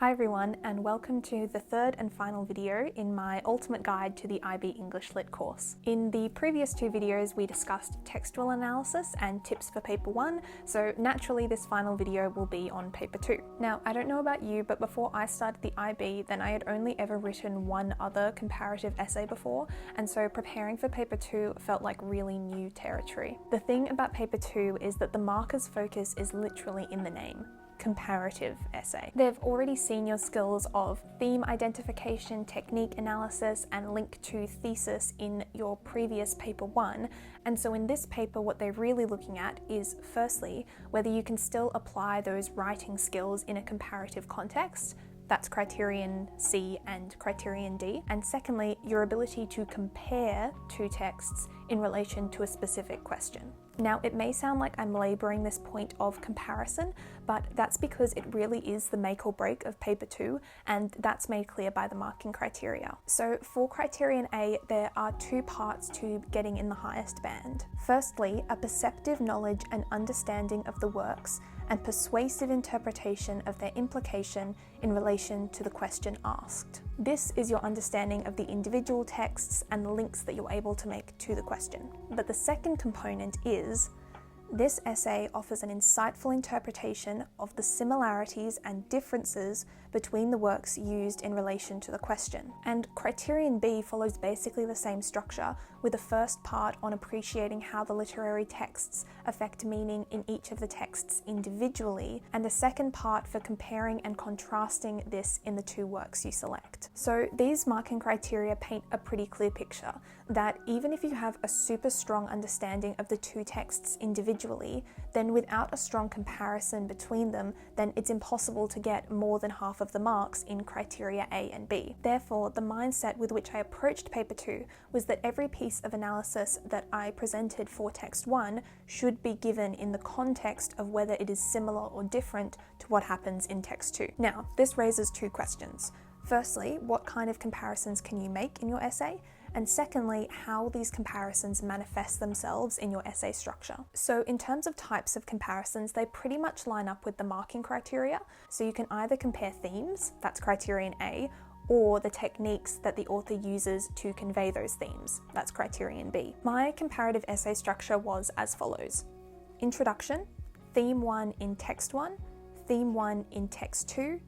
Hi everyone, and welcome to the third and final video in my ultimate guide to the IB English Lit course. In the previous two videos we discussed textual analysis and tips for paper 1, so naturally this final video will be on paper 2. Now, I don't know about you, but before I started the IB, then I had only ever written one other comparative essay before, and so preparing for paper 2 felt like really new territory. The thing about paper 2 is that the marker's focus is literally in the name. Comparative essay. They've already seen your skills of theme identification, technique analysis, and link to thesis in your previous paper 1, and so in this paper what they're really looking at is firstly whether you can still apply those writing skills in a comparative context. That's criterion C and criterion D. And secondly, your ability to compare two texts in relation to a specific question. Now, it may sound like I'm laboring this point of comparison, but that's because it really is the make or break of paper 2, and that's made clear by the marking criteria. So for criterion A, there are two parts to getting in the highest band. Firstly, a perceptive knowledge and understanding of the works and persuasive interpretation of their implication in relation to the question asked. This is your understanding of the individual texts and the links that you're able to make to the question. But the second component is this essay offers an insightful interpretation of the similarities and differences between the works used in relation to the question. And criterion B follows basically the same structure, with the first part on appreciating how the literary texts affect meaning in each of the texts individually, and the second part for comparing and contrasting this in the two works you select. So these marking criteria paint a pretty clear picture that even if you have a super strong understanding of the two texts individually, then without a strong comparison between them, then it's impossible to get more than half of the marks in criteria A and B. Therefore, the mindset with which I approached paper 2 was that every piece of analysis that I presented for text 1 should be given in the context of whether it is similar or different to what happens in text 2. Now, this raises two questions. Firstly, what kind of comparisons can you make in your essay? And secondly, how these comparisons manifest themselves in your essay structure. So in terms of types of comparisons, they pretty much line up with the marking criteria. So you can either compare themes, that's criterion A, or the techniques that the author uses to convey those themes, that's criterion B. My comparative essay structure was as follows: introduction, theme 1 in text 1, theme 1 in text 2,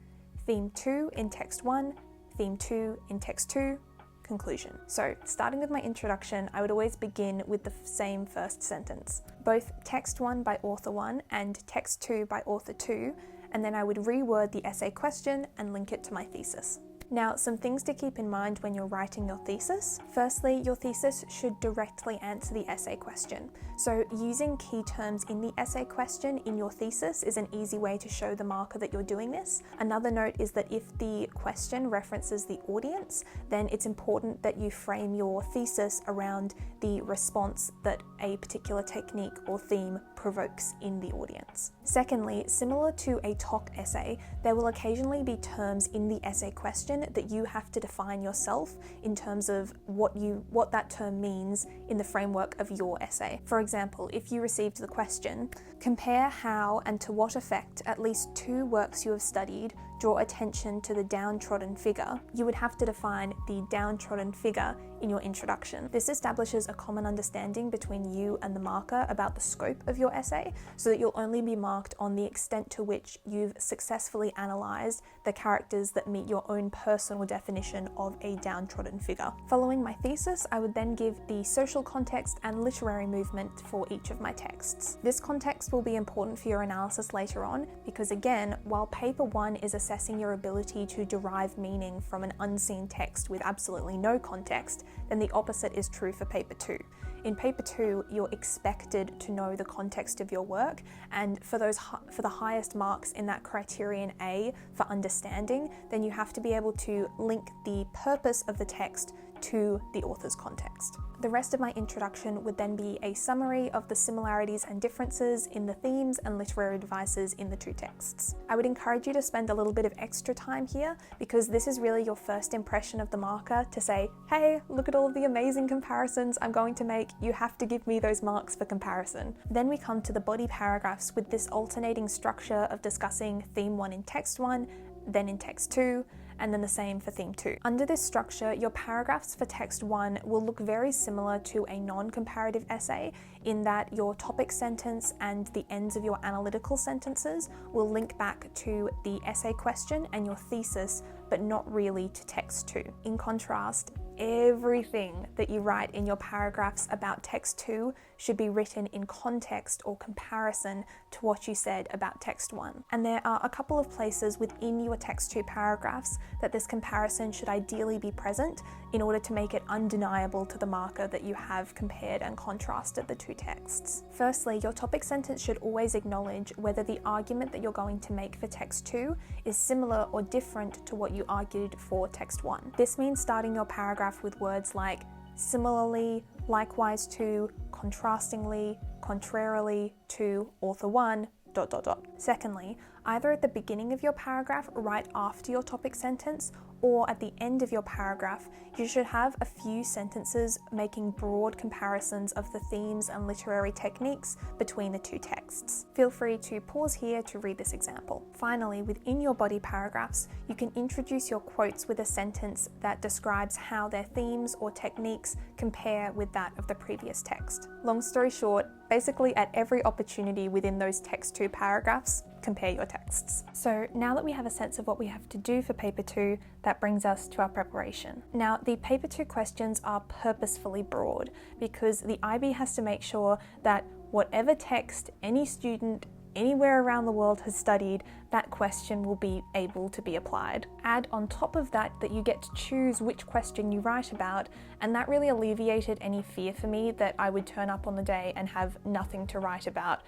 theme 2 in text 1, theme 2 in text 2, conclusion. So starting with my introduction, I would always begin with the same first sentence, both text 1 by author 1 and text 2 by author 2, and then I would reword the essay question and link it to my thesis. Now, some things to keep in mind when you're writing your thesis. Firstly, your thesis should directly answer the essay question. So using key terms in the essay question in your thesis is an easy way to show the marker that you're doing this. Another note is that if the question references the audience, then it's important that you frame your thesis around the response that a particular technique or theme provokes in the audience. Secondly, similar to a talk essay, there will occasionally be terms in the essay question that you have to define yourself in terms of what that term means in the framework of your essay. For example, if you received the question, compare how and to what effect at least two works you have studied draw attention to the downtrodden figure, you would have to define the downtrodden figure in your introduction. This establishes a common understanding between you and the marker about the scope of your essay, so that you'll only be marked on the extent to which you've successfully analysed the characters that meet your own personal definition of a downtrodden figure. Following my thesis, I would then give the social context and literary movement for each of my texts. This context will be important for your analysis later on, because again, while paper 1 is assessing your ability to derive meaning from an unseen text with absolutely no context, then the opposite is true for paper 2. In paper 2, you're expected to know the context of your work, and for the highest marks in that criterion A for understanding, then you have to be able to link the purpose of the text to the author's context. The rest of my introduction would then be a summary of the similarities and differences in the themes and literary devices in the two texts. I would encourage you to spend a little bit of extra time here, because this is really your first impression of the marker to say, hey, look at all of the amazing comparisons I'm going to make, you have to give me those marks for comparison. Then we come to the body paragraphs with this alternating structure of discussing theme 1 in text 1, then in text 2, and then the same for theme 2. Under this structure, your paragraphs for text 1 will look very similar to a non-comparative essay in that your topic sentence and the ends of your analytical sentences will link back to the essay question and your thesis, but not really to text 2. In contrast, everything that you write in your paragraphs about text 2 should be written in context or comparison to what you said about text 1. And there are a couple of places within your text 2 paragraphs that this comparison should ideally be present in order to make it undeniable to the marker that you have compared and contrasted the two texts. Firstly, your topic sentence should always acknowledge whether the argument that you're going to make for text 2 is similar or different to what you argued for text 1. This means starting your paragraph with words like similarly, likewise to, contrastingly, contrarily to, author 1, ... Secondly, either at the beginning of your paragraph right after your topic sentence or at the end of your paragraph, you should have a few sentences making broad comparisons of the themes and literary techniques between the two texts. Feel free to pause here to read this example. Finally, within your body paragraphs, you can introduce your quotes with a sentence that describes how their themes or techniques compare with that of the previous text. Long story short, basically at every opportunity within those text 2 paragraphs, compare your texts. So now that we have a sense of what we have to do for paper 2, that brings us to our preparation. Now, the paper 2 questions are purposefully broad because the IB has to make sure that whatever text any student anywhere around the world has studied, that question will be able to be applied. Add on top of that you get to choose which question you write about, and that really alleviated any fear for me that I would turn up on the day and have nothing to write about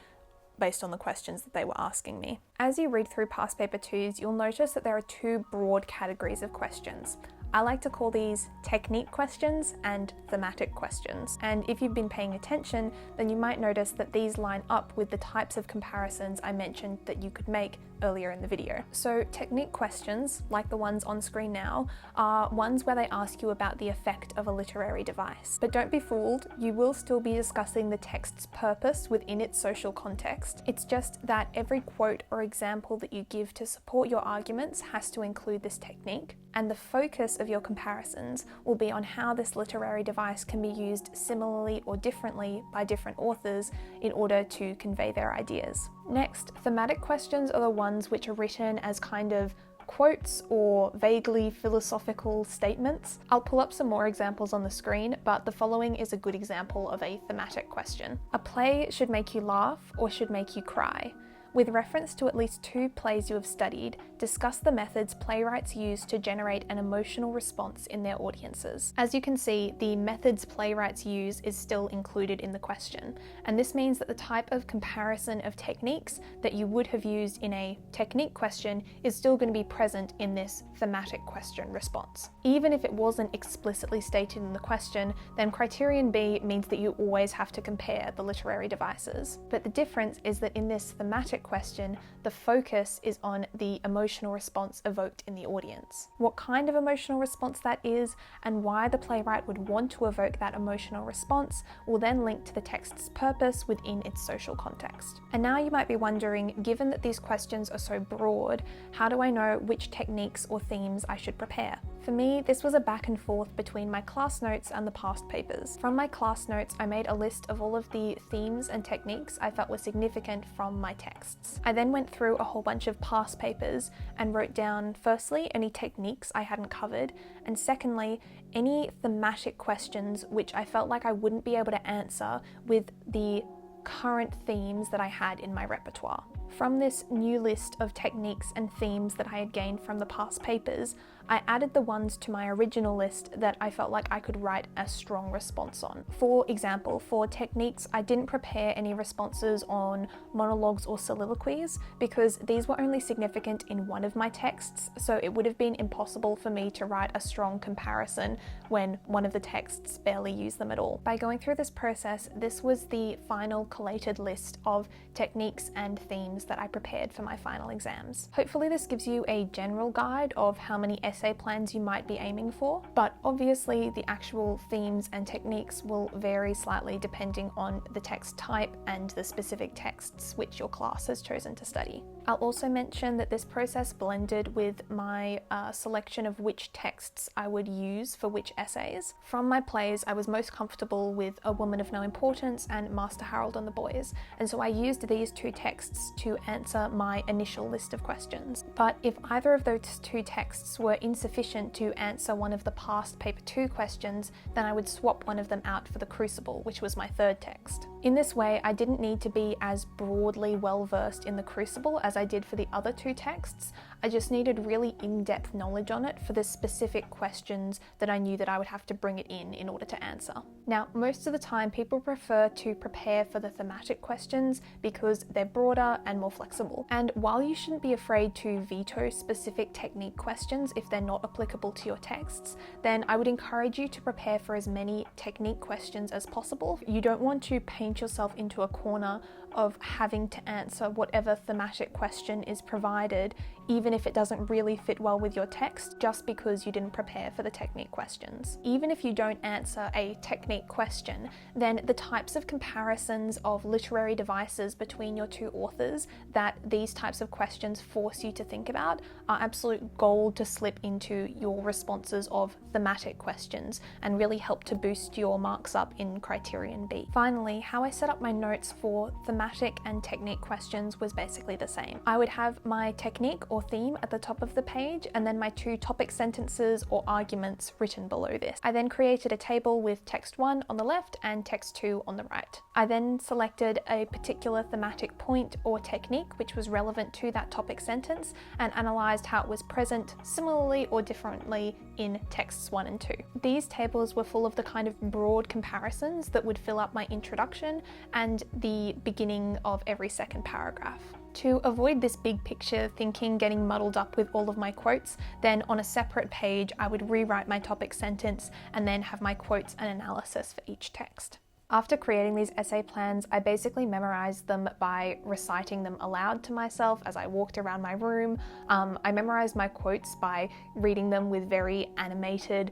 based on the questions that they were asking me. As you read through past paper 2s, you'll notice that there are two broad categories of questions. I like to call these technique questions and thematic questions. And if you've been paying attention, then you might notice that these line up with the types of comparisons I mentioned that you could make earlier in the video. So technique questions, like the ones on screen now, are ones where they ask you about the effect of a literary device. But don't be fooled, you will still be discussing the text's purpose within its social context. It's just that every quote or example that you give to support your arguments has to include this technique, and the focus of your comparisons will be on how this literary device can be used similarly or differently by different authors in order to convey their ideas. Next, thematic questions are the ones which are written as kind of quotes or vaguely philosophical statements. I'll pull up some more examples on the screen, but the following is a good example of a thematic question. A play should make you laugh or should make you cry. With reference to at least 2 plays you have studied, discuss the methods playwrights use to generate an emotional response in their audiences. As you can see, the methods playwrights use is still included in the question, and this means that the type of comparison of techniques that you would have used in a technique question is still going to be present in this thematic question response. Even if it wasn't explicitly stated in the question, then criterion B means that you always have to compare the literary devices. But the difference is that in this thematic question, the focus is on the emotional response evoked in the audience. What kind of emotional response that is and why the playwright would want to evoke that emotional response will then link to the text's purpose within its social context. And now you might be wondering, given that these questions are so broad, how do I know which techniques or themes I should prepare? For me, this was a back and forth between my class notes and the past papers. From my class notes, I made a list of all of the themes and techniques I felt were significant from my texts. I then went through a whole bunch of past papers and wrote down, firstly, any techniques I hadn't covered, and secondly, any thematic questions which I felt like I wouldn't be able to answer with the current themes that I had in my repertoire. From this new list of techniques and themes that I had gained from the past papers, I added the ones to my original list that I felt like I could write a strong response on. For example, for techniques, I didn't prepare any responses on monologues or soliloquies because these were only significant in one of my texts, so it would have been impossible for me to write a strong comparison when one of the texts barely used them at all. By going through this process, this was the final collated list of techniques and themes that I prepared for my final exams. Hopefully this gives you a general guide of how many essay plans you might be aiming for, but obviously the actual themes and techniques will vary slightly depending on the text type and the specific texts which your class has chosen to study. I'll also mention that this process blended with my selection of which texts I would use for which essays. From my plays, I was most comfortable with A Woman of No Importance and Master Harold and the Boys, and so I used these two texts to answer my initial list of questions. But if either of those two texts were insufficient to answer one of the past paper 2 questions, then I would swap one of them out for the Crucible, which was my third text. In this way, I didn't need to be as broadly well versed in the Crucible as I did for the other two texts. I just needed really in-depth knowledge on it for the specific questions that I knew that I would have to bring it in order to answer. Now, most of the time people prefer to prepare for the thematic questions because they're broader and more flexible. And while you shouldn't be afraid to veto specific technique questions if they're not applicable to your texts, then I would encourage you to prepare for as many technique questions as possible. You don't want to paint yourself into a corner of having to answer whatever thematic question is provided, even if it doesn't really fit well with your text, just because you didn't prepare for the technique questions. Even if you don't answer a technique question, then the types of comparisons of literary devices between your two authors that these types of questions force you to think about are absolute gold to slip into your responses of thematic questions and really help to boost your marks up in Criterion B. Finally, how I set up my notes for thematic and technique questions was basically the same. I would have my technique or theme at the top of the page and then my two topic sentences or arguments written below this. I then created a table with text 1 on the left and text 2 on the right. I then selected a particular thematic point or technique which was relevant to that topic sentence and analysed how it was present similarly or differently in texts 1 and 2. These tables were full of the kind of broad comparisons that would fill up my introduction and the beginning of every second paragraph. To avoid this big picture thinking getting muddled up with all of my quotes, then on a separate page I would rewrite my topic sentence and then have my quotes and analysis for each text. After creating these essay plans, I basically memorized them by reciting them aloud to myself as I walked around my room. I memorized my quotes by reading them with very animated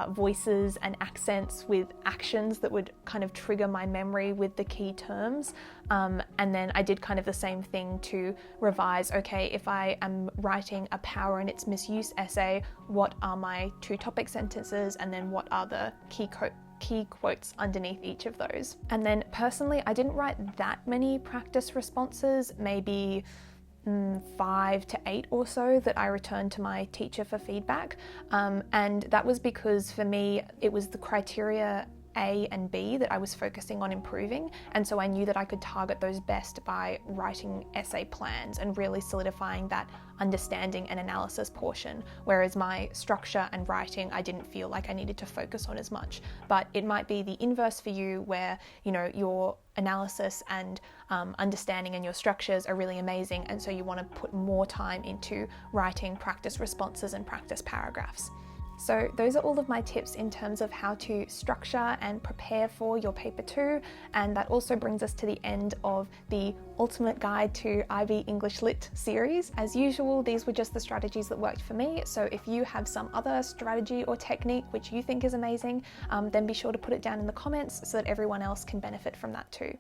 voices and accents with actions that would kind of trigger my memory with the key terms. And then I did kind of the same thing to revise, okay, if I am writing a power and its misuse essay, what are my two topic sentences and then what are the key quotes underneath each of those. And then personally, I didn't write that many practice responses, maybe 5 to 8 or so that I returned to my teacher for feedback. And that was because for me, it was the criteria A and B that I was focusing on improving, and so I knew that I could target those best by writing essay plans and really solidifying that understanding and analysis portion, whereas my structure and writing I didn't feel like I needed to focus on as much. But it might be the inverse for you, where your analysis and understanding and your structures are really amazing, and so you want to put more time into writing practice responses and practice paragraphs. So those are all of my tips in terms of how to structure and prepare for your paper 2, and that also brings us to the end of the Ultimate Guide to IB English Lit series. As usual, these were just the strategies that worked for me, so if you have some other strategy or technique which you think is amazing, then be sure to put it down in the comments so that everyone else can benefit from that too.